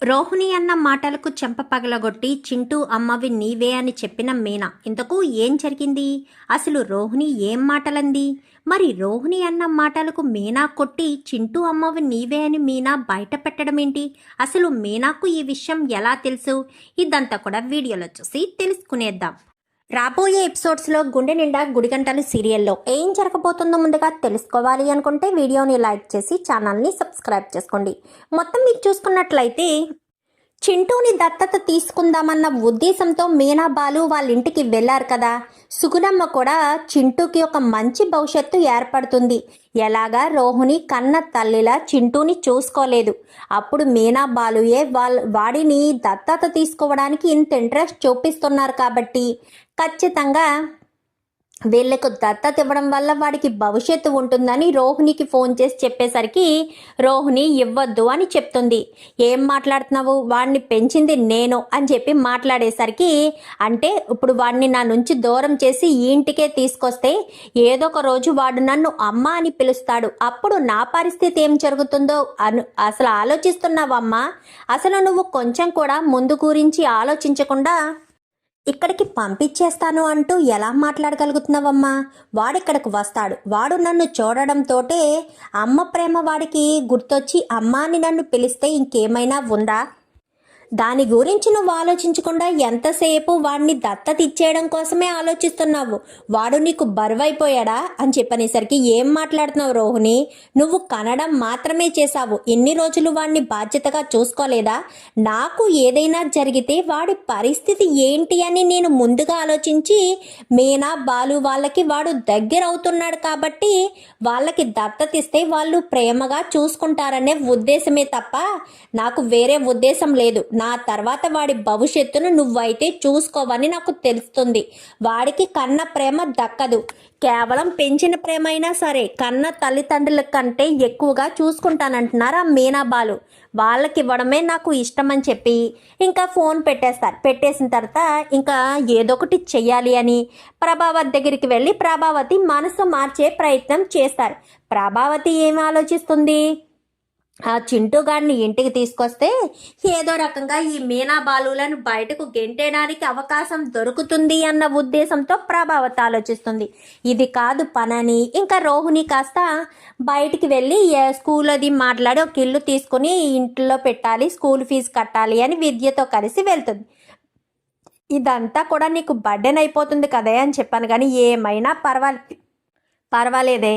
రోహిణి అన్న మాటలకు చెంప పగలగొట్టి చింటూ అమ్మవి నీవే అని చెప్పిన మీనా ఇంతకు ఏం జరిగింది? అసలు రోహిణి ఏం మాటలంది? మరి రోహిణి అన్న మాటలకు మీనా కొట్టి చింటూ అమ్మవి నీవే అని మీనా బయట పెట్టడం ఏంటి? అసలు మీనాకు ఈ విషయం ఎలా తెలుసు? ఇదంతా కూడా వీడియోలో చూసి తెలుసుకునేద్దాం. రాబోయే ఎపిసోడ్స్లో గుండె నిండా గుడిగంటలు సీరియల్లో ఏం జరగబోతుందో ముందుగా తెలుసుకోవాలి అనుకుంటే వీడియోని లైక్ చేసి ఛానల్ని సబ్స్క్రైబ్ చేసుకోండి. మొత్తం మీరు చూసుకున్నట్లయితే చింటూని దత్తత తీసుకుందామన్న ఉద్దేశంతో మీనా బాలు వాళ్ళ ఇంటికి వెళ్ళారు కదా. సుగుణమ్మ కూడా చింటూకి ఒక మంచి భవిష్యత్తు ఏర్పడుతుంది. ఎలాగా రోహిణి కన్న తల్లిలా చింటూని చూసుకోలేదు. అప్పుడు మీనా బాలుయే వాడిని దత్తత తీసుకోవడానికి ఇంత ఇంట్రెస్ట్ చూపిస్తున్నారు కాబట్టి ఖచ్చితంగా వీళ్ళకు దత్తత ఇవ్వడం వల్ల వాడికి భవిష్యత్తు ఉంటుందని రోహిణికి ఫోన్ చేసి చెప్పేసరికి రోహిణి ఇవ్వద్దు అని చెప్తుంది. ఏం మాట్లాడుతున్నావు, వాడిని పెంచింది నేను అని చెప్పి మాట్లాడేసరికి, అంటే ఇప్పుడు వాడిని నా నుంచి దూరం చేసి ఈ ఇంటికే తీసుకొస్తే ఏదో ఒక రోజు వాడు నన్ను అమ్మ అని పిలుస్తాడు, అప్పుడు నా పరిస్థితి ఏం జరుగుతుందో అసలు ఆలోచిస్తున్నావమ్మా? అసలు నువ్వు కొంచెం కూడా ముందు గురించి ఆలోచించకుండా ఇక్కడికి పంపించేస్తాను అంటూ ఎలా మాట్లాడగలుగుతున్నావమ్మా? వాడిక్కడికి వస్తాడు, వాడు నన్ను చూడడంతోటే అమ్మ ప్రేమ వాడికి గుర్తొచ్చి అమ్మ అని నన్ను పిలిస్తే ఇంకేమైనా ఉందా? దాని గురించి నువ్వు ఆలోచించకుండా ఎంతసేపు వాడిని దత్తత ఇచ్చేయడం కోసమే ఆలోచిస్తున్నావు. వాడు నీకు బరువైపోయాడా అని చెప్పనేసరికి, ఏం మాట్లాడుతున్నావు రోహిణి? నువ్వు కనడం మాత్రమే చేశావు, ఎన్ని రోజులు వాడిని బాధ్యతగా చూసుకోలేదా? నాకు ఏదైనా జరిగితే వాడి పరిస్థితి ఏంటి అని నేను ముందుగా ఆలోచించి మీనా బాలు వాళ్ళకి వాడు దగ్గర అవుతున్నాడు కాబట్టి వాళ్ళకి దత్తత ఇస్తే వాళ్ళు ప్రేమగా చూసుకుంటారనే ఉద్దేశమే తప్ప నాకు వేరే ఉద్దేశం లేదు. నా తర్వాత వాడి భవిష్యత్తును నువ్వైతే చూసుకోవని నాకు తెలుస్తుంది. వాడికి కన్న ప్రేమ దక్కదు. కేవలం పెంచిన ప్రేమ అయినా సరే కన్న తల్లిదండ్రుల కంటే ఎక్కువగా చూసుకుంటానంటున్నారు ఆ మీనా బాలు. వాళ్ళకి ఇవ్వడమే నాకు ఇష్టం అని చెప్పి ఇంకా ఫోన్ పెట్టేస్తారు. పెట్టేసిన తర్వాత ఇంకా ఏదో ఒకటి చెయ్యాలి అని ప్రభావతి దగ్గరికి వెళ్ళి ప్రభావతి మనసు మార్చే ప్రయత్నం చేస్తారు. ప్రభావతి ఏం ఆలోచిస్తుంది? ఆ చింటూ గారిని ఇంటికి తీసుకొస్తే ఏదో రకంగా ఈ మీనా బాలులను బయటకు గెంటేయడానికి అవకాశం దొరుకుతుంది అన్న ఉద్దేశంతో ప్రభావతి ఆలోచిస్తుంది. ఇది కాదు పనని ఇంకా రోహిణి కాస్త బయటికి వెళ్ళి స్కూల్ అది మాట్లాడి ఒక ఇల్లు తీసుకుని ఇంట్లో పెట్టాలి, స్కూల్ ఫీజు కట్టాలి అని విద్యతో కలిసి వెళ్తుంది. ఇదంతా కూడా నీకు బర్డెన్ అయిపోతుంది కదే అని చెప్పాను, కానీ ఏమైనా పర్వాలేదే,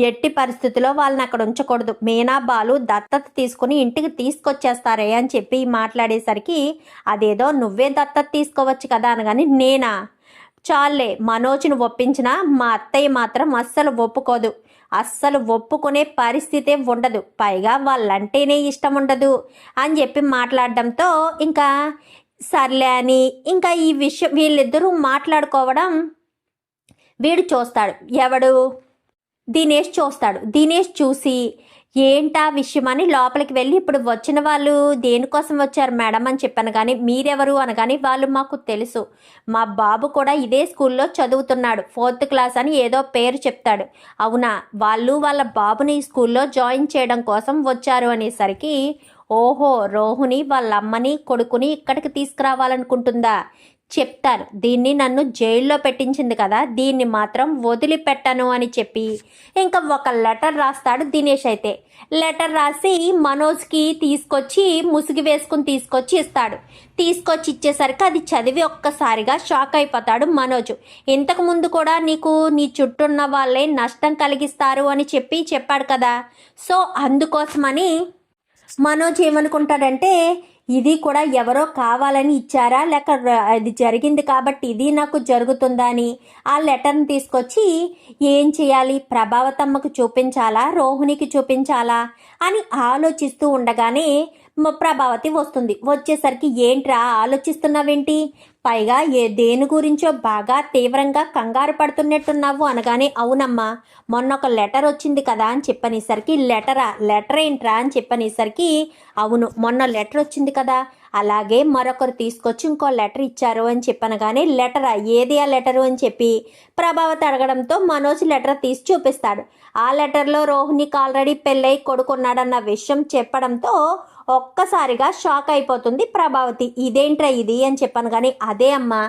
ఎట్టి పరిస్థితిలో వాళ్ళని అక్కడ ఉంచకూడదు, మీనా బాలు దత్తత తీసుకుని ఇంటికి తీసుకొచ్చేస్తారే అని చెప్పి మాట్లాడేసరికి, అదేదో నువ్వే దత్తత తీసుకోవచ్చు కదా అనగాని, నేనా? చాలే, మనోజ్ను ఒప్పించినా మా అత్తయ్య మాత్రం అస్సలు ఒప్పుకోదు, అస్సలు ఒప్పుకునే పరిస్థితే ఉండదు, పైగా వాళ్ళంటేనే ఇష్టం ఉండదు అని చెప్పి మాట్లాడడంతో ఇంకా సర్లే అని ఇంకా ఈ విషయం వీళ్ళిద్దరూ మాట్లాడుకోవడం వీడు చూస్తాడు. ఎవడు? దినేష్ చూస్తాడు. దినేష్ చూసి ఏంటా విషయం అని లోపలికి వెళ్ళి, ఇప్పుడు వచ్చిన వాళ్ళు దేనికోసం వచ్చారు మేడం అని చెప్పాను, కానీ మీరెవరు అనగాని, వాళ్ళు మాకు తెలుసు, మా బాబు కూడా ఇదే స్కూల్లో చదువుతున్నాడు, 4th క్లాస్ అని ఏదో పేరు చెప్తాడు. అవునా, వాళ్ళు వాళ్ళ బాబుని ఈ స్కూల్లో జాయిన్ చేయడం కోసం వచ్చారు అనేసరికి, ఓహో, రోహిణి వాళ్ళ అమ్మని కొడుకుని ఇక్కడికి తీసుకురావాలనుకుంటుందా? చెప్తాను, దీన్ని నన్ను జైల్లో పెట్టించింది కదా, దీన్ని మాత్రం వదిలిపెట్టను అని చెప్పి ఇంకా ఒక లెటర్ రాస్తాడు దినేష్. అయితే లెటర్ రాసి మనోజ్కి తీసుకొచ్చి ముసుగు వేసుకుని తీసుకొచ్చి ఇస్తాడు. తీసుకొచ్చి ఇచ్చేసరికి అది చదివి ఒక్కసారిగా షాక్ అయిపోతాడు మనోజ్. ఇంతకుముందు కూడా నీకు నీ చుట్టూ ఉన్న వాళ్ళే నష్టం కలిగిస్తారు అని చెప్పాడు కదా, సో అందుకోసమని మనోజ్ ఏమనుకుంటాడంటే, ఇది కూడా ఎవరో కావాలని ఇచ్చారా లేక అది జరిగింది కాబట్టి ఇది నాకు జరుగుతుందా అని ఆ లెటర్ని తీసుకొచ్చి ఏం చేయాలి, ప్రభావతమ్మకు చూపించాలా రోహిణికి చూపించాలా అని ఆలోచిస్తూ ఉండగానే ప్రభావతి వస్తుంది. వచ్చేసరికి ఏంట్రా ఆలోచిస్తున్నావేంటి, పైగా దేని గురించో బాగా తీవ్రంగా కంగారు పడుతున్నట్టున్నావు అనగానే, అవునమ్మా మొన్న ఒక లెటర్ వచ్చింది కదా అని చెప్పనేసరికి, లెటర్ ఏంట్రా అని చెప్పనేసరికి, అవును మొన్న లెటర్ వచ్చింది కదా, అలాగే మరొకరు తీసుకొచ్చి ఇంకో లెటర్ ఇచ్చారు అని చెప్పనగానే, లెటరా, ఏది ఆ లెటరు అని చెప్పి ప్రభావతి అడగడంతో మనోజ్ లెటర్ తీసి చూపిస్తాడు. ఆ లెటర్లో రోహిణికి ఆల్రెడీ పెళ్ళై కొడుకున్నాడన్న విషయం చెప్పడంతో ఒక్కసారిగా షాక్ అయిపోతుంది ప్రభావతి. ఇదేంట్రా ఇది అని చెప్పాను. కానీ అదే అమ్మా,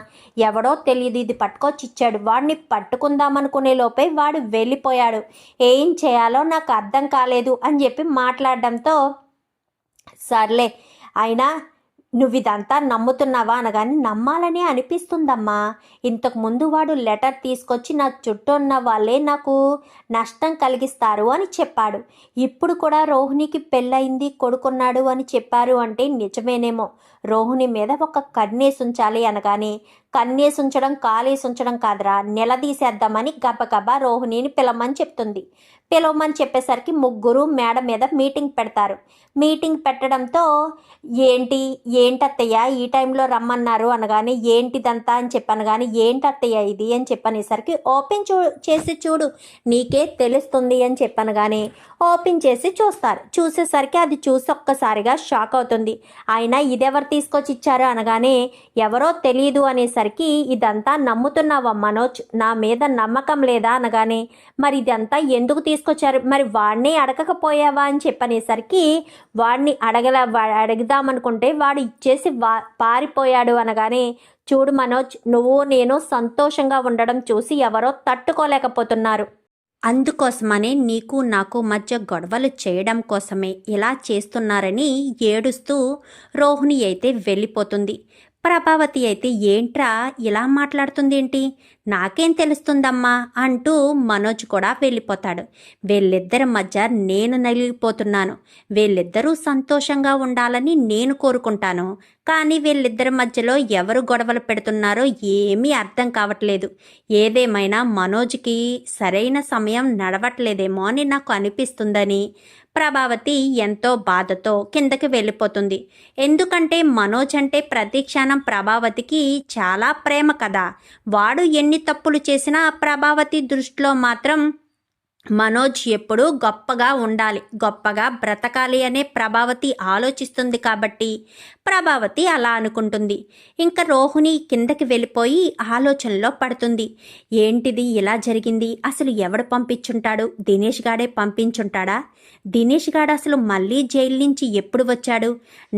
ఎవడో తెలియదు ఇది పట్టుకొచ్చి ఇచ్చాడు, వాడిని పట్టుకుందామనుకునే లోపే వాడు వెళ్ళిపోయాడు, ఏం చేయాలో నాకు అర్థం కాలేదు అని చెప్పి మాట్లాడడంతో, సర్లే అయినా నువ్వు ఇదంతా నమ్ముతున్నావా అనగానే, నమ్మాలని అనిపిస్తుందమ్మా. ఇంతకుముందు వాడు లెటర్ తీసుకొచ్చి నా చుట్టూ ఉన్న వాళ్ళే నాకు నష్టం కలిగిస్తారు అని చెప్పాడు. ఇప్పుడు కూడా రోహిణికి పెళ్ళయింది, కొడుకున్నాడు అని చెప్పారు అంటే నిజమేనేమో. రోహిణి మీద ఒక కన్నేసుంచాలి అనగానే, కన్నేసుంచడం కాలేసుంచడం కాదురా, నిలదీసేద్దామని గబగబా రోహిణిని పిలవమని చెప్తుంది. పిలవమని చెప్పేసరికి ముగ్గురు మేడ మీద మీటింగ్ పెడతారు. మీటింగ్ పెట్టడంతో, ఏంటత్తయ్య ఈ టైంలో రమ్మన్నారు అనగానే, ఏంటిదంతా అని చెప్పాను. కానీ ఏంటత్తయ్య ఇది అని చెప్పనేసరికి, ఓపెన్ చేసి చూడు నీకే తెలుస్తుంది అని చెప్పాను. కానీ ఓపెన్ చేసి చూస్తారు. చూసేసరికి అది చూసి ఒక్కసారిగా షాక్ అవుతుంది. అయినా ఇదెవరు తీసుకొచ్చి ఇచ్చారు అనగానే, ఎవరో తెలియదు అనేసరికి, ఇదంతా నమ్ముతున్నావా మనోజ్, నా మీద నమ్మకం లేదా అనగానే, మరి ఇదంతా ఎందుకు తీసుకొచ్చారు, మరి వాడిని అడగకపోయావా అని చెప్పనేసరికి, వాడిని అడుగుదామనుకుంటే వాడు ఇచ్చేసి పారిపోయాడు అనగానే, చూడు మనోజ్, నువ్వు నేను సంతోషంగా ఉండడం చూసి ఎవరో తట్టుకోలేకపోతున్నారు, అందుకోసమనే నీకు నాకు మధ్య గొడవలు చేయడం కోసమే ఇలా చేస్తున్నారని ఏడుస్తూ రోహిణి అయితే వెళ్ళిపోతుంది. ప్రభావతి అయితే, ఏంట్రా ఇలా మాట్లాడుతుందేంటి, నాకేం తెలుస్తుందమ్మా అంటూ మనోజ్ కూడా వెళ్ళిపోతాడు. వీళ్ళిద్దరి మధ్య నేను నలిగిపోతున్నాను, వీళ్ళిద్దరూ సంతోషంగా ఉండాలని నేను కోరుకుంటాను, కానీ వీళ్ళిద్దరి మధ్యలో ఎవరు గొడవలు పెడుతున్నారో ఏమీ అర్థం కావట్లేదు. ఏదేమైనా మనోజ్కి సరైన సమయం నడవట్లేదేమో అని నాకు అనిపిస్తుందని ప్రభావతి ఎంతో బాధతో కిందకి వెళ్ళిపోతుంది. ఎందుకంటే మనోజ్ అంటే ప్రతి క్షణం ప్రభావతికి చాలా ప్రేమ కదా. వాడు ఎన్ని తప్పులు చేసినా ప్రభావతి దృష్టిలో మాత్రం మనోజ్ ఎప్పుడూ గొప్పగా ఉండాలి, గొప్పగా బ్రతకాలి అనే ప్రభావతి ఆలోచిస్తుంది కాబట్టి ప్రభావతి అలా అనుకుంటుంది. ఇంకా రోహిణి కిందకి వెళ్ళిపోయి ఆలోచనలో పడుతుంది. ఏంటిది ఇలా జరిగింది, అసలు ఎవడు పంపించుంటాడు, దినేష్ గాడే పంపించుంటాడా, దినేష్ గాడు అసలు మళ్ళీ జైలు నుంచి ఎప్పుడు వచ్చాడు,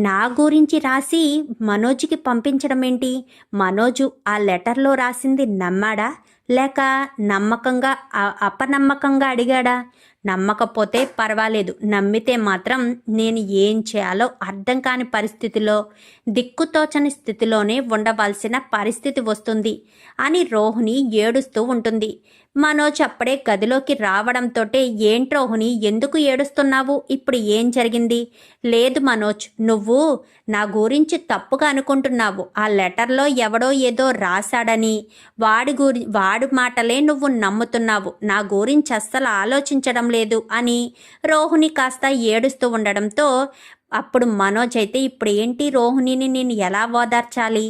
నా గురించి రాసి మనోజ్కి పంపించడం ఏంటి, మనోజు ఆ లెటర్లో రాసింది నమ్మాడా లేక నమ్మకంగా అపనమ్మకంగా అడిగాడా, నమ్మకపోతే పర్వాలేదు, నమ్మితే మాత్రం నేను ఏం చేయాలో అర్థం కాని పరిస్థితిలో, దిక్కుతోచని స్థితిలోనే ఉండవలసిన పరిస్థితి వస్తుంది అని రోహిణి ఏడుస్తూ ఉంటుంది. మనోజ్ అప్పుడే గదిలోకి రావడంతో, ఏంటి రోహిణి ఎందుకు ఏడుస్తున్నావు, ఇప్పుడు ఏం జరిగింది, లేదు మనోజ్, నువ్వు నా గురించి తప్పుగా అనుకుంటున్నావు, ఆ లెటర్లో ఎవడో ఏదో రాశాడని వాడి మాటలే నువ్వు నమ్ముతున్నావు, నా గురించి అస్సలు ఆలోచించడం లేదు అని రోహిణి కాస్త ఏడుస్తూ ఉండడంతో, అప్పుడు మనోజ్ అయితే, ఇప్పుడు ఏంటి రోహిణిని నేను ఎలా ఓదార్చాలి,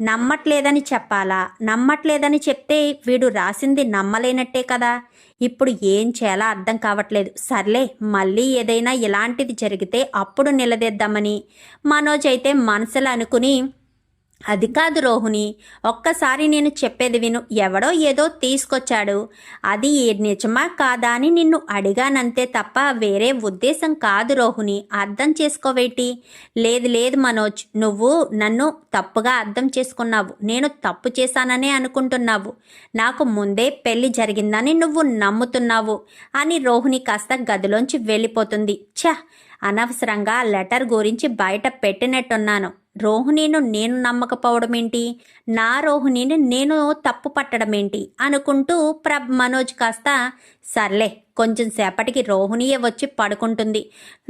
నమ్మట్లేదని చెప్పాలా, నమ్మట్లేదని చెప్తే వీడు రాసింది నమ్మలేనట్టే కదా, ఇప్పుడు ఏం చేయాలో అర్థం కావట్లేదు, సర్లే మళ్ళీ ఏదైనా ఇలాంటిది జరిగితే అప్పుడు నిలదీద్దామని మనోజ్ అయితే మనసులో అనుకుని, అది కాదు రోహిణి, ఒక్కసారి నేను చెప్పేది విను, ఎవడో ఏదో తీసుకొచ్చాడు, అది నిజమా కాదా అని నిన్ను అడిగానంతే తప్ప వేరే ఉద్దేశం కాదు రోహిణి, అర్థం చేసుకోవేటి, లేదు మనోజ్, నువ్వు నన్ను తప్పుగా అర్థం చేసుకున్నావు, నేను తప్పు చేశాననే అనుకుంటున్నావు, నాకు ముందే పెళ్లి జరిగిందని నువ్వు నమ్ముతున్నావు అని రోహిణి కాస్త గదిలోంచి వెళ్ళిపోతుంది. అనవసరంగా లెటర్ గురించి బయట పెట్టినట్టున్నాను, రోహిణిను నేను నమ్మకపోవడం ఏంటి, నా రోహిణిని నేను తప్పు పట్టడం ఏంటి అనుకుంటూ మనోజ్ కాస్త, సర్లే కొంచెం సేపటికి రోహిణియే వచ్చి పడుకుంటుంది,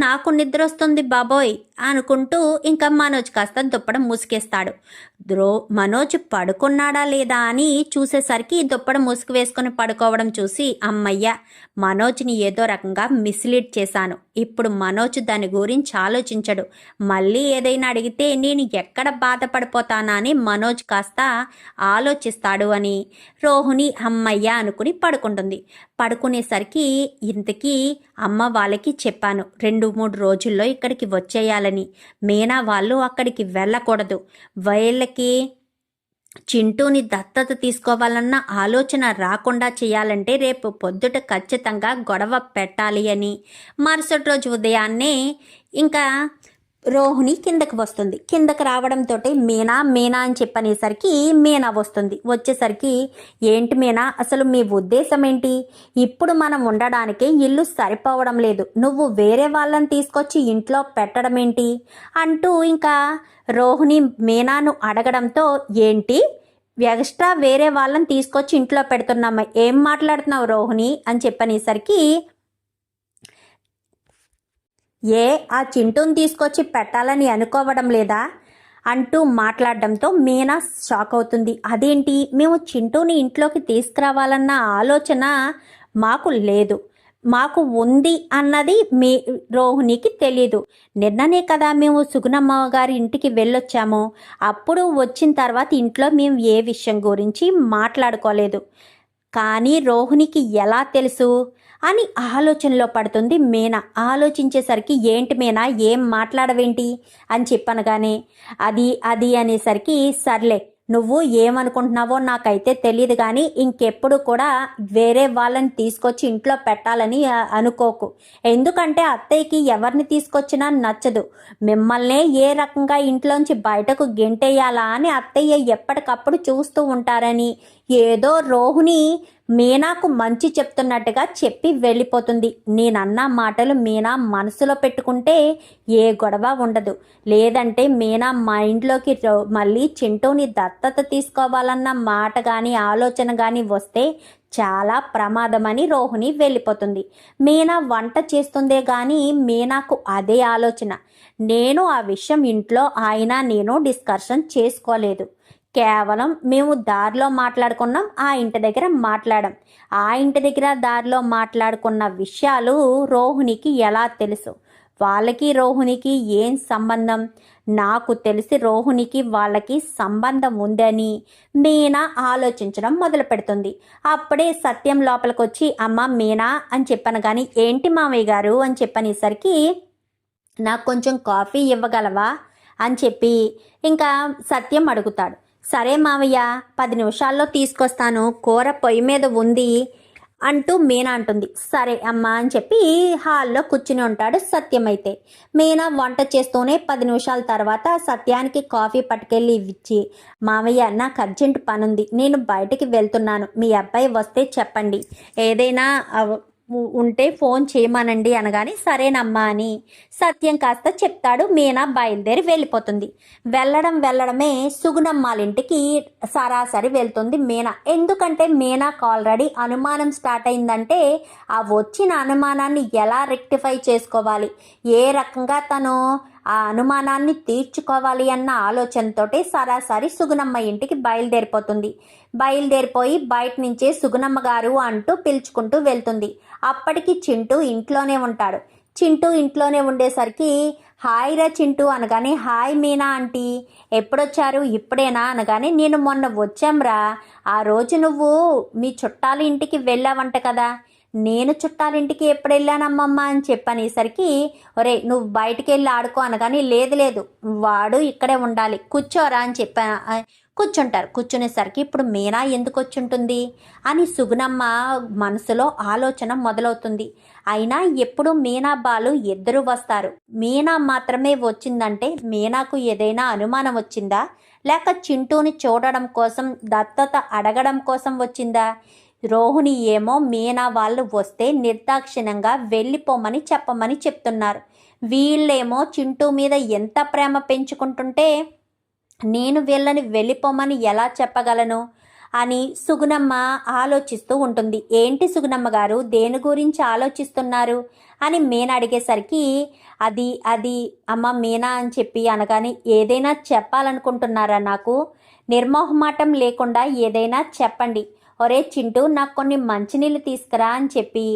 నాకు నిద్ర వస్తుంది బాబోయ్ అనుకుంటూ ఇంకా మనోజ్ కాస్త దుప్పడం ముసుకేస్తాడు. మనోజ్ పడుకున్నాడా లేదా అని చూసేసరికి దుప్పడం ముసుగు వేసుకొని పడుకోవడం చూసి, అమ్మయ్య, మనోజ్ని ఏదో రకంగా మిస్లీడ్ చేశాను, ఇప్పుడు మనోజ్ దాని గురించి ఆలోచించడు, మళ్ళీ ఏదైనా అడిగితే నేను ఎక్కడ బాధపడిపోతానా అని మనోజ్ కాస్త ఆలోచిస్తాడు అని రోహిణి అమ్మయ్య అనుకుని పడుకుంటుంది. పడుకునేసరికి ఇంతకీ అమ్మ వాళ్ళకి చెప్పాను 2-3 రోజుల్లో ఇక్కడికి వచ్చేయాలని, మీనా వాళ్ళు అక్కడికి వెళ్ళకూడదు, వీళ్ళకి చింటూని దత్తత తీసుకోవాలన్న ఆలోచన రాకుండా చేయాలంటే రేపు పొద్దుట ఖచ్చితంగా గొడవ పెట్టాలి అని, మరుసటి రోజు ఉదయాన్నే ఇంకా రోహిణి కిందకి వస్తుంది. కిందకి రావడంతో మీనా మీనా అని చెప్పనేసరికి మీనా వస్తుంది. వచ్చేసరికి ఏంటి మీనా, అసలు మీ ఉద్దేశం ఏంటి? ఇప్పుడు మనం ఉండడానికి ఇల్లు సరిపోవడం లేదు, నువ్వు వేరే వాళ్ళని తీసుకొచ్చి ఇంట్లో పెట్టడం ఏంటి అంటూ ఇంకా రోహిణి మీనాను అడగడంతో, ఏంటి ఎక్స్ట్రా వేరే వాళ్ళని తీసుకొచ్చి ఇంట్లో పెడుతున్నామా, ఏం మాట్లాడుతున్నావు రోహిణి అని చెప్పనేసరికి, ఏ ఆ చింటూని తీసుకొచ్చి పెట్టాలని అనుకోవడం లేదా అంటూ మాట్లాడడంతో మీనా షాక్ అవుతుంది. అదేంటి, మేము చింటూని ఇంట్లోకి తీసుకురావాలన్న ఆలోచన మాకు లేదు, మాకు ఉంది అన్నది మీ రోహిణికి తెలీదు. నిన్ననే కదా మేము సుగుణమ్మ గారి ఇంటికి వెళ్ళొచ్చాము, అప్పుడు వచ్చిన తర్వాత ఇంట్లో మేము ఏ విషయం గురించి మాట్లాడుకోలేదు. కానీ రోహిణికి ఎలా తెలుసు అని ఆలోచనలో పడుతుంది మీనా. ఆలోచించేసరికి, ఏంటి మీనా ఏం మాట్లాడవేంటి అని చెప్పనగానే, అది అది అనేసరికి, సర్లే నువ్వు ఏమనుకుంటున్నావో నాకైతే తెలియదు, కానీ ఇంకెప్పుడు కూడా వేరే వాళ్ళని తీసుకొచ్చి ఇంట్లో పెట్టాలని అనుకోకు. ఎందుకంటే అత్తయ్యకి ఎవరిని తీసుకొచ్చినా నచ్చదు, మిమ్మల్నే ఏ రకంగా ఇంట్లోంచి బయటకు గెంటేయాలా అని అత్తయ్య ఎప్పటికప్పుడు చూస్తూ ఉంటారని ఏదో రోహిణి మీనాకు మంచి చెప్తున్నట్టుగా చెప్పి వెళ్ళిపోతుంది. నేనన్న మాటలు మీనా మనసులో పెట్టుకుంటే ఏ గొడవ ఉండదు, లేదంటే మీనా మైండ్లోకి మళ్ళీ చింటూని దత్తత తీసుకోవాలన్న మాట కానీ ఆలోచన కానీ వస్తే చాలా ప్రమాదమని రోహిణి వెళ్ళిపోతుంది. మీనా వంట చేస్తుందే కానీ మీనాకు అదే ఆలోచన. నేను ఆ విషయం ఇంట్లో నేను డిస్కషన్ చేసుకోలేదు, కేవలం మేము దారిలో మాట్లాడుకున్నాం, ఆ ఇంటి దగ్గర మాట్లాడాం. ఆ ఇంటి దగ్గర దారిలో మాట్లాడుకున్న విషయాలు రోహిణికి ఎలా తెలుసు? వాళ్ళకి రోహిణికి ఏం సంబంధం? నాకు తెలిసి రోహిణికి వాళ్ళకి సంబంధం ఉందని మీనా ఆలోచించడం మొదలు పెడుతుంది. అప్పుడే సత్యం లోపలికి వచ్చి, అమ్మ మీనా అని చెప్పాను. కానీ ఏంటి మామయ్య గారు అని చెప్పనేసరికి, నాకు కొంచెం కాఫీ ఇవ్వగలవా అని చెప్పి ఇంకా సత్యం అడుగుతాడు. సరే మావయ్య, 10 నిమిషాల్లో తీసుకొస్తాను, కూర పొయ్యి మీద ఉంది అంటూ మీనా అంటుంది. సరే అమ్మ అని చెప్పి హాల్లో కూర్చుని ఉంటాడు సత్యం. అయితే మీనా వంట చేస్తూనే 10 నిమిషాల తర్వాత సత్యానికి కాఫీ పట్టుకెళ్ళి ఇచ్చి, మావయ్య నాకు అర్జెంట్ పనుంది, నేను బయటికి వెళ్తున్నాను, మీ అబ్బాయి వస్తే చెప్పండి, ఏదైనా ఉంటే ఫోన్ చేయమనండి అనగానే, సరేనమ్మా అని సత్యం కాస్త చెప్తాడు. మీనా బయలుదేరి వెళ్ళిపోతుంది. వెళ్ళడమే సుగుణమ్మాలింటికి సరాసరి వెళ్తుంది మీనా. ఎందుకంటే మీనాకు ఆల్రెడీ అనుమానం స్టార్ట్ అయిందంటే ఆ వచ్చిన అనుమానాన్ని ఎలా రెక్టిఫై చేసుకోవాలి, ఏ రకంగా తను ఆ అనుమానాన్ని తీర్చుకోవాలి అన్న ఆలోచనతోటి సరాసరి సుగుణమ్మ ఇంటికి బయలుదేరిపోయి బయట నుంచే సుగుణమ్మ గారు అంటూ పిలుచుకుంటూ వెళ్తుంది. అప్పటికి చింటూ ఇంట్లోనే ఉంటాడు. చింటూ ఇంట్లోనే ఉండేసరికి, హాయ్ రా చింటూ అనగానే, హాయ్ మీనా ఆంటీ, ఎప్పుడొచ్చారు? ఇప్పుడేనా అనగానే, నేను మొన్న వచ్చాంరా, ఆ రోజు నువ్వు మీ చుట్టాల ఇంటికి వెళ్ళావంట కదా. నేను చుట్టాలింటికి ఎప్పుడు వెళ్ళానమ్మమ్మ అని చెప్పనేసరికి, ఒరే నువ్వు బయటికి వెళ్ళి ఆడుకో అనగాని, లేదు వాడు ఇక్కడే ఉండాలి, కూర్చోరా అని కూర్చుంటారు. కూర్చునేసరికి ఇప్పుడు మీనా ఎందుకు వచ్చుంటుంది అని సుగుణమ్మ మనసులో ఆలోచన మొదలవుతుంది. అయినా ఎప్పుడు మీనా బాలు ఇద్దరు వస్తారు, మీనా మాత్రమే వచ్చిందంటే మీనాకు ఏదైనా అనుమానం వచ్చిందా, లేక చింటూని చూడడం కోసం దత్తత అడగడం కోసం వచ్చిందా? రోహిణి ఏమో మీనా వాళ్ళు వస్తే నిర్దాక్షిణ్యంగా వెళ్ళిపోమని చెప్పమని చెప్తున్నారు, వీళ్ళేమో చింటూ మీద ఎంత ప్రేమ పెంచుకుంటుంటే నేను వీళ్ళని వెళ్ళిపోమని ఎలా చెప్పగలను అని సుగుణమ్మ ఆలోచిస్తూ ఉంటుంది. ఏంటి సుగుణమ్మ గారు, దేని గురించి ఆలోచిస్తున్నారు అని మీనా అడిగేసరికి, అది అమ్మ మీనా అని చెప్పి అనగానే, ఏదైనా చెప్పాలనుకుంటున్నారా? నాకు నిర్మోహమాటం లేకుండా ఏదైనా చెప్పండి. ఒరే చింటూ, నాకు కొన్ని మంచినీళ్ళు తీసుకురా అని చెప్పి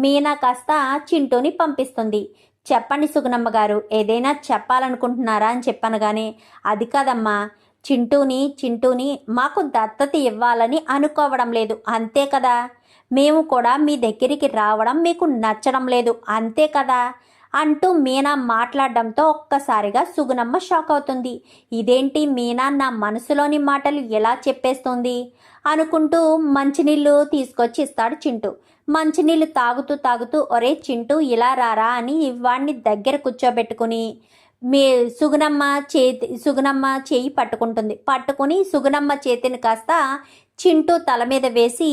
మీనా కాస్త చింటూని పంపిస్తుంది. చెప్పండి సుగుణమ్మ గారు, ఏదైనా చెప్పాలనుకుంటున్నారా అని చెప్పనగానే, అది కాదమ్మా, చింటూని మాకు దత్తత ఇవ్వాలని అనుకోవడం లేదు, అంతే కదా. మేము కూడా మీ దగ్గరికి రావడం మీకు నచ్చడం లేదు, అంతే కదా అంటూ మీనా మాట్లాడడంతో ఒక్కసారిగా సుగుణమ్మ షాక్ అవుతుంది. ఇదేంటి మీనా నా మనసులోని మాటలు ఎలా చెప్పేస్తుంది అనుకుంటూ మంచినీళ్ళు తీసుకొచ్చి ఇస్తాడు చింటూ. మంచినీళ్ళు తాగుతూ ఒరే చింటూ ఇలా రారా అని వాడిని దగ్గర కూర్చోబెట్టుకుని మీ సుగుణమ్మ చేయి పట్టుకుని సుగుణమ్మ చేతిని కాస్త చింటూ తల మీద వేసి,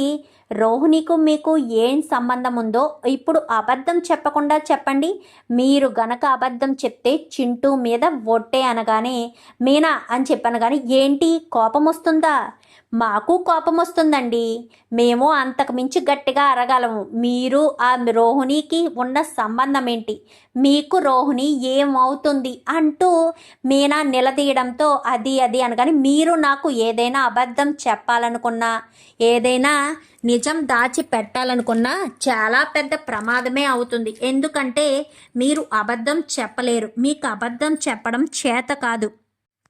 రోహిణికు మీకు ఏం సంబంధం ఉందో ఇప్పుడు అబద్ధం చెప్పకుండా చెప్పండి. మీరు గనక అబద్ధం చెప్తే చింటూ మీద ఒట్టే అనగానే మీనా అని చెప్పనగానే, ఏంటి కోపం వస్తుందా? మాకు కోపం వస్తుందండి. మేము అంతకు మించి గట్టిగా అరగలము. మీరు ఆ రోహిణికి ఉన్న సంబంధం ఏంటి, మీకు రోహిణి ఏమవుతుంది అంటూ మీనా నిలదీయడంతో అది అనగానే, మీరు నాకు ఏదైనా అబద్ధం చెప్పాలనుకున్నా, ఏదైనా నిజం దాచి పెట్టాలనుకున్నా చాలా పెద్ద ప్రమాదమే అవుతుంది. ఎందుకంటే మీరు అబద్ధం చెప్పలేరు. మీకు అబద్ధం చెప్పడం చేత కాదు.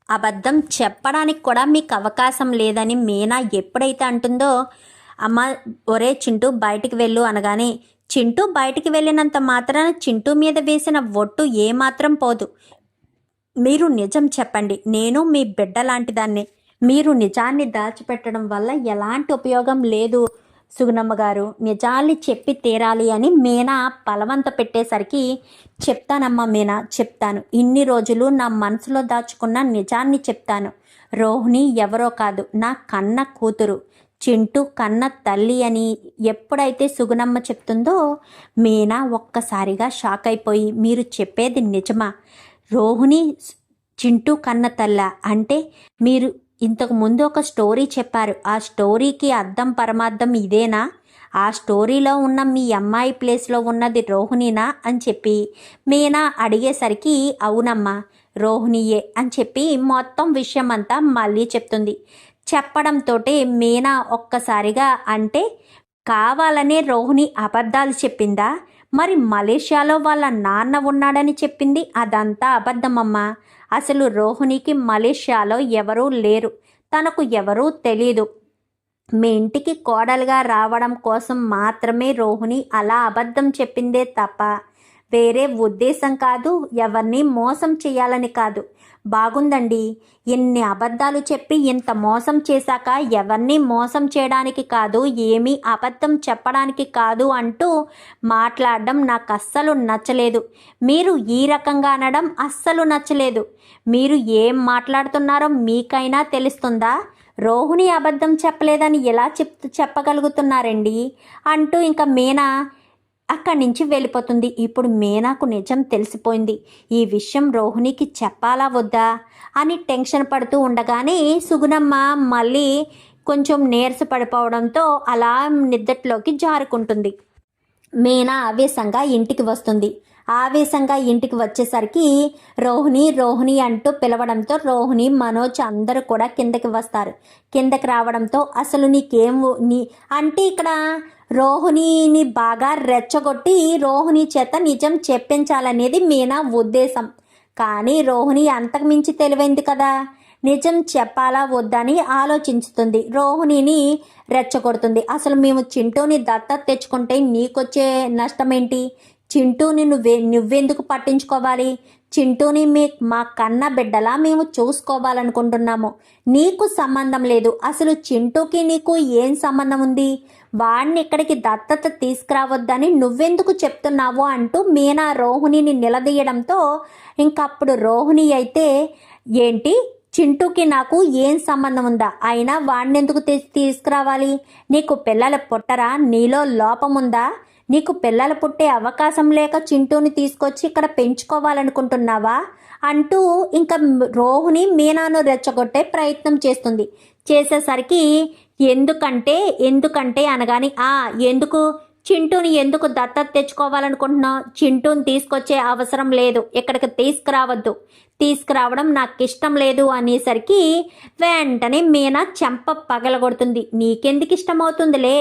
అబద్ధం చెప్పడానికి కూడా మీకు అవకాశం లేదని మీనా ఎప్పుడైతే అంటుందో, అమ్మ ఒరే చింటూ బయటికి వెళ్ళు అనగానే, చింటూ బయటికి వెళ్ళినంత మాత్రాన చింటూ మీద వేసిన ఒట్టు ఏమాత్రం పోదు. మీరు నిజం చెప్పండి. నేను మీ బిడ్డ లాంటి దాన్ని. మీరు నిజాన్ని దాచిపెట్టడం వల్ల ఎలాంటి ఉపయోగం లేదు సుగుణమ్మ గారు. నిజాన్ని చెప్పి తీరాలి అని మీనా బలవంత పెట్టేసరికి, చెప్తానమ్మా మీనా, చెప్తాను. ఇన్ని రోజులు నా మనసులో దాచుకున్న నిజాన్ని చెప్తాను. రోహిణి ఎవరో కాదు, నా కన్న కూతురు, చింటూ కన్న తల్లి అని ఎప్పుడైతే సుగుణమ్మ చెప్తుందో మీనా ఒక్కసారిగా షాక్ అయిపోయి, మీరు చెప్పేది నిజమా? రోహిణి చింటూ కన్న తల్ల అంటే మీరు ఇంతకు ముందు ఒక స్టోరీ చెప్పారు. ఆ స్టోరీకి అర్థం పరమార్థం ఇదేనా? ఆ స్టోరీలో ఉన్న మీ అమ్మాయి ప్లేస్లో ఉన్నది రోహిణినా అని చెప్పి మీనా అడిగేసరికి, అవునమ్మా రోహిణియే అని చెప్పి మొత్తం విషయం అంతా మళ్ళీ చెప్తుంది. చెప్పడంతో మీనా ఒక్కసారిగా, అంటే కావాలనే రోహిణి అబద్ధాలు చెప్పిందా? మరి మలేషియాలో వాళ్ళ నాన్న ఉన్నాడని చెప్పింది అదంతా అబద్ధమమ్మా. అసలు రోహిణికి మలేషియాలో ఎవరూ లేరు, తనకు ఎవరూ తెలీదు. మీ ఇంటికి కోడలుగా రావడం కోసం మాత్రమే రోహిణి అలా అబద్ధం చెప్పిందే తప్ప వేరే ఉద్దేశం కాదు, ఎవరిని మోసం చేయాలని కాదు. బాగుందండి, ఇన్ని అబద్ధాలు చెప్పి ఇంత మోసం చేశాక ఎవరిని మోసం చేయడానికి కాదు, ఏమీ అబద్ధం చెప్పడానికి కాదు అంటూ మాట్లాడడం నాకు అస్సలు నచ్చలేదు. మీరు ఈ రకంగా అనడం అస్సలు నచ్చలేదు. మీరు ఏం మాట్లాడుతున్నారో మీకైనా తెలుస్తుందా? రోహిణి అబద్ధం చెప్పలేదని ఎలా చెప్పగలుగుతున్నారండి అంటూ ఇంకా మీనా అక్కడి నుంచి వెళ్ళిపోతుంది. ఇప్పుడు మీనాకు నిజం తెలిసిపోయింది. ఈ విషయం రోహిణికి చెప్పాలా వద్దా అని టెన్షన్ పడుతూ ఉండగానే సుగుణమ్మ మళ్ళీ కొంచెం నీరస పడిపోవడంతో అలా నిద్దట్లోకి జారుకుంటుంది. మీనా ఆవేశంగా ఇంటికి వస్తుంది. ఆవేశంగా ఇంటికి వచ్చేసరికి రోహిణి అంటూ పిలవడంతో రోహిణి, మనోజ్ అందరూ కూడా కిందకి వస్తారు. కిందకి రావడంతో అసలు అంటే ఇక్కడ రోహిణిని బాగా రెచ్చగొట్టి రోహిణి చేత నిజం చెప్పించాలనేది మీనా ఉద్దేశం. కానీ రోహిణి అంతకుమించి తెలివైంది కదా, నిజం చెప్పాలా వద్దని ఆలోచించుతుంది. రోహిణిని రెచ్చగొడుతుంది. అసలు మేము చింటూని దత్తత తెచ్చుకుంటే నీకొచ్చే నష్టమేంటి? చింటూని నువ్వెందుకు పట్టించుకోవాలి? చింటూని మా కన్న బిడ్డలా మేము చూసుకోవాలనుకుంటున్నాము. నీకు సంబంధం లేదు. అసలు చింటూకి నీకు ఏం సంబంధం ఉంది? వాడిని ఇక్కడికి దత్తత తీసుకురావద్దని నువ్వెందుకు చెప్తున్నావు అంటూ మీనా రోహిణిని నిలదీయడంతో ఇంకప్పుడు రోహిణి అయితే, ఏంటి చింటూకి నాకు ఏం సంబంధం ఉందా? అయినా వాడిని ఎందుకు తీసుకురావాలి? నీకు పిల్లలు పుట్టరా? నీలో లోపం ఉందా? నీకు పిల్లలు పుట్టే అవకాశం లేక చింటూని తీసుకొచ్చి ఇక్కడ పెంచుకోవాలనుకుంటున్నావా అంటూ ఇంకా రోహిణి మీనాను రెచ్చగొట్టే ప్రయత్నం చేసేసరికి ఎందుకంటే అనగాని, ఎందుకు చింటూని ఎందుకు దత్తత తెచ్చుకోవాలనుకుంటున్నావు? చింటూని తీసుకొచ్చే అవసరం లేదు, ఇక్కడికి తీసుకురావడం నాకు ఇష్టం లేదు అనేసరికి వెంటనే మీనా చెంప పగలగొడుతుంది. నీకెందుకు ఇష్టమవుతుందిలే,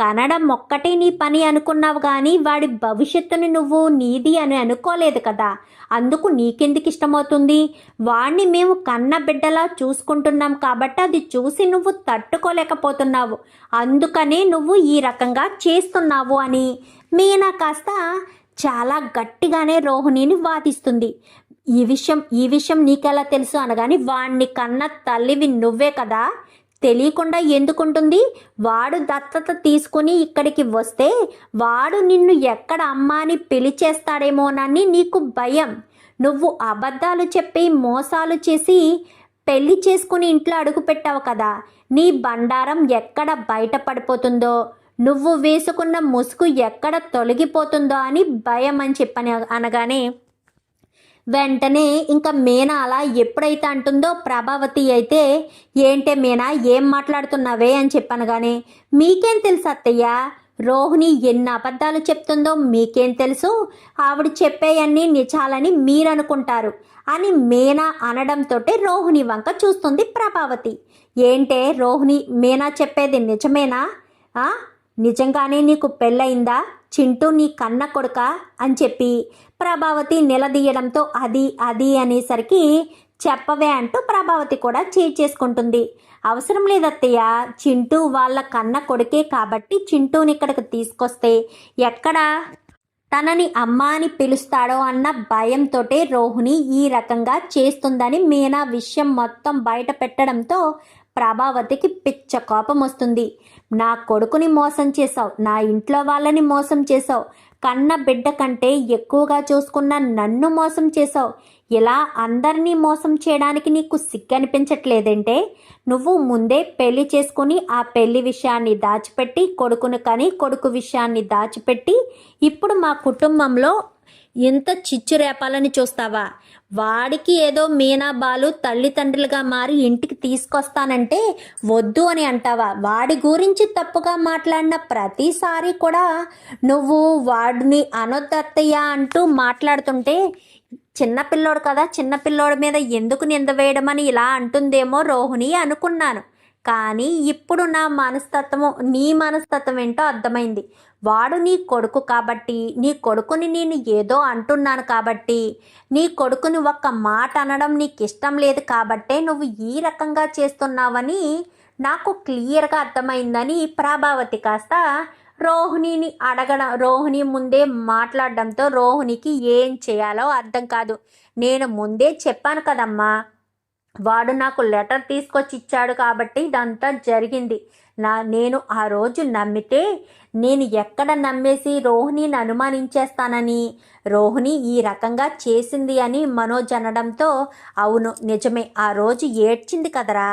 కనడం ఒక్కటే నీ పని అనుకున్నావు కానీ వాడి భవిష్యత్తుని నువ్వు నీది అని అనుకోలేదు కదా, అందుకు నీకెందుకు ఇష్టమవుతుంది? వాణ్ణి మేము కన్న బిడ్డలా చూసుకుంటున్నాం కాబట్టి అది చూసి నువ్వు తట్టుకోలేకపోతున్నావు, అందుకనే నువ్వు ఈ రకంగా చేస్తున్నావు అని మీనా కాస్త చాలా గట్టిగానే రోహిణిని వాదిస్తుంది. ఈ విషయం నీకెలా తెలుసు అనగాని, వాణ్ణి కన్న తల్లివి నువ్వే కదా, తెలియకుండా ఎందుకుంటుంది? వాడు దత్తత తీసుకుని ఇక్కడికి వస్తే వాడు నిన్ను ఎక్కడ అమ్మ అని పిలిచేస్తాడేమోనని నీకు భయం. నువ్వు అబద్ధాలు చెప్పి మోసాలు చేసి పెళ్లి చేసుకుని ఇంట్లో అడుగు పెట్టావు కదా, నీ బండారం ఎక్కడ బయటపడిపోతుందో, నువ్వు వేసుకున్న ముసుగు ఎక్కడ తొలగిపోతుందో అని భయం అని చెప్పని అనగానే వెంటనే ఇంకా మీనా అలా ఎప్పుడైతే అంటుందో ప్రభావతి అయితే ఏంటే మీనా ఏం మాట్లాడుతున్నావే అని చెప్పనగానే మీకేం తెలుసు అత్తయ్య, రోహిణి ఎన్ని అబద్ధాలు చెప్తుందో మీకేం తెలుసు, ఆవిడ చెప్పేయన్నీ నిజాలని మీరనుకుంటారు అని మీనా అనడంతో రోహిణి వంక చూస్తుంది ప్రభావతి. ఏంటే రోహిణి, మీనా చెప్పేది నిజమేనా? నిజంగానే నీకు పెళ్ళయిందా? చింటూ నీ కన్న కొడుక అని చెప్పి ప్రభావతి నిలదీయడంతో అది అనేసరికి చెప్పవే అంటూ ప్రభావతి కూడా చేసుకుంటుంది. అవసరం లేదత్తయ్య, చింటూ వాళ్ళ కన్న కొడుకే కాబట్టి చింటూని ఇక్కడికి తీసుకొస్తే ఎక్కడ తనని అమ్మ అని పిలుస్తాడో అన్న భయంతో రోహిణి ఈ రకంగా చేస్తుందని మీనా విషయం మొత్తం బయట పెట్టడంతో ప్రభావతికి పిచ్చ కోపం వస్తుంది. నా కొడుకుని మోసం చేసావు, నా ఇంట్లో వాళ్ళని మోసం చేసావు, కన్న బిడ్డ కంటే ఎక్కువగా చూసుకున్న నన్ను మోసం చేసావు, ఇలా అందరినీ మోసం చేయడానికి నీకు సిగ్గనిపించట్లేదంటే? నువ్వు ముందే పెళ్లి చేసుకుని ఆ పెళ్లి విషయాన్ని దాచిపెట్టి కొడుకును కని కొడుకు విషయాన్ని దాచిపెట్టి ఇప్పుడు మా కుటుంబంలో ఎంత చిచ్చు రేపాలని చూస్తావా? వాడికి ఏదో మీనా బాలు తల్లిదండ్రులుగా మారి ఇంటికి తీసుకొస్తానంటే వద్దు అని అంటావా? వాడి గురించి తప్పుగా మాట్లాడిన ప్రతిసారి కూడా నువ్వు వాడిని అనొద్దత్తయ్య అంటూ మాట్లాడుతుంటే చిన్నపిల్లోడు కదా, చిన్నపిల్లోడి మీద ఎందుకు నింద వేయడమని ఇలా అంటుందేమో రోహిణి అనుకున్నాను. కానీ ఇప్పుడు నా మనస్తత్వము నీ మనస్తత్వం ఏంటో అర్థమైంది. వాడు నీ కొడుకు కాబట్టి, నీ కొడుకుని నేను ఏదో అంటున్నాను కాబట్టి, నీ కొడుకుని ఒక్క మాట అనడం నీకు ఇష్టం లేదు కాబట్టే నువ్వు ఈ రకంగా చేస్తున్నావని నాకు క్లియర్గా అర్థమైందని ప్రభావతి కాస్త రోహిణి ముందే మాట్లాడడంతో రోహిణికి ఏం చేయాలో అర్థం కాదు. నేను ముందే చెప్పాను కదమ్మా, వాడు నాకు లెటర్ తీసుకొచ్చి ఇచ్చాడు కాబట్టి ఇదంతా జరిగింది. నేను ఆ రోజు నమ్మితే నేను ఎక్కడ నమ్మేసి రోహిణిని అనుమానించేస్తానని రోహిణి ఈ రకంగా చేసింది అని మనోజ్ అనడంతో అవును నిజమే, ఆ రోజు ఏడ్చింది కదరా,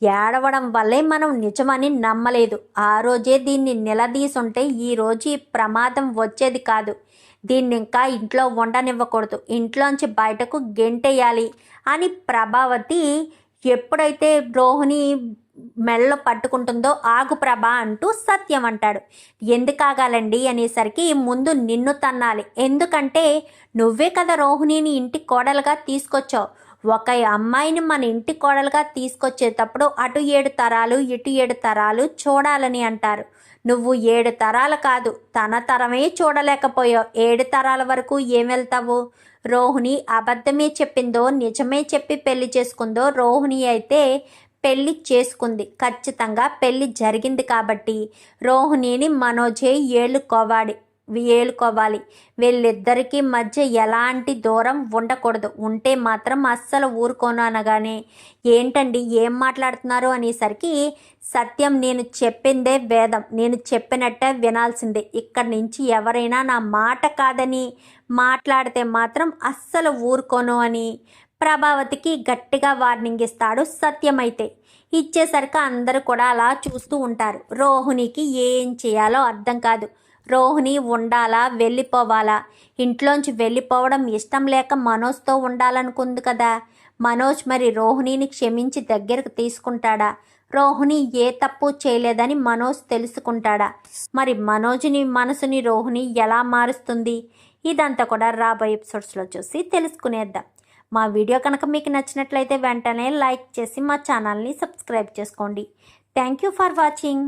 ఏడవడం వల్లే మనం నిజమని నమ్మలేదు. ఆ రోజే దీన్ని నిలదీసుంటే ఈరోజు ఈ ప్రమాదం వచ్చేది కాదు. దీన్ని ఇంకా ఇంట్లో ఉండనివ్వకూడదు, ఇంట్లోంచి బయటకు గెంటేయాలి అని ప్రభావతి ఎప్పుడైతే రోహిణి మెళ్ళలో పట్టుకుంటుందో ఆగు ప్రభా అంటూ సత్యం అంటాడు. ఎందుకు ఆగాలండి అనేసరికి ముందు నిన్ను తన్నాలి, ఎందుకంటే నువ్వే కదా రోహిణిని ఇంటి కోడలుగా తీసుకొచ్చావు. ఒక అమ్మాయిని మన ఇంటి కోడలుగా తీసుకొచ్చేటప్పుడు అటు 7 తరాలు ఇటు 7 తరాలు చూడాలని అంటారు. నువ్వు 7 తరాలు కాదు తన తరమే చూడలేకపోయావు. 7 తరాల వరకు ఏం వెళ్తావు? రోహిణి అబద్ధమే చెప్పిందో నిజమే చెప్పి పెళ్లి చేసుకుందో? రోహిణి అయితే పెళ్లి చేసుకుంది, ఖచ్చితంగా పెళ్లి జరిగింది కాబట్టి రోహిణిని మనోజే ఏలుకోవాలి. వీళ్ళిద్దరికీ మధ్య ఎలాంటి దూరం ఉండకూడదు, ఉంటే మాత్రం అస్సలు ఊరుకోను అనగానే ఏంటండి ఏం మాట్లాడుతున్నారు అనేసరికి సత్యం, నేను చెప్పిందే వేదం, నేను చెప్పినట్టే వినాల్సిందే. ఇక్కడి నుంచి ఎవరైనా నా మాట కాదని మాట్లాడితే మాత్రం అస్సలు ఊరుకోను అని ప్రభావతికి గట్టిగా వార్నింగ్ ఇస్తాడు సత్యం. అయితే ఇచ్చేసరికి అందరూ కూడా అలా చూస్తూ ఉంటారు. రోహిణికి ఏం చేయాలో అర్థం కాదు. రోహిణి ఉండాలా వెళ్ళిపోవాలా? ఇంట్లోంచి వెళ్ళిపోవడం ఇష్టం లేక మనోజ్తో ఉండాలనుకుంది కదా. మనోజ్ మరి రోహిణిని క్షమించి దగ్గరకు తీసుకుంటాడా? రోహిణి ఏ తప్పు చేయలేదని మనోజ్ తెలుసుకుంటాడా? మరి మనోజ్ని మనసుని రోహిణి ఎలా మారుస్తుంది? ఇదంతా కూడా రాబోయే ఎపిసోడ్స్లో చూసి తెలుసుకునేద్దాం. మా వీడియో కనుక మీకు నచ్చినట్లయితే వెంటనే లైక్ చేసి మా ఛానల్ని సబ్స్క్రైబ్ చేసుకోండి. Thank you for watching.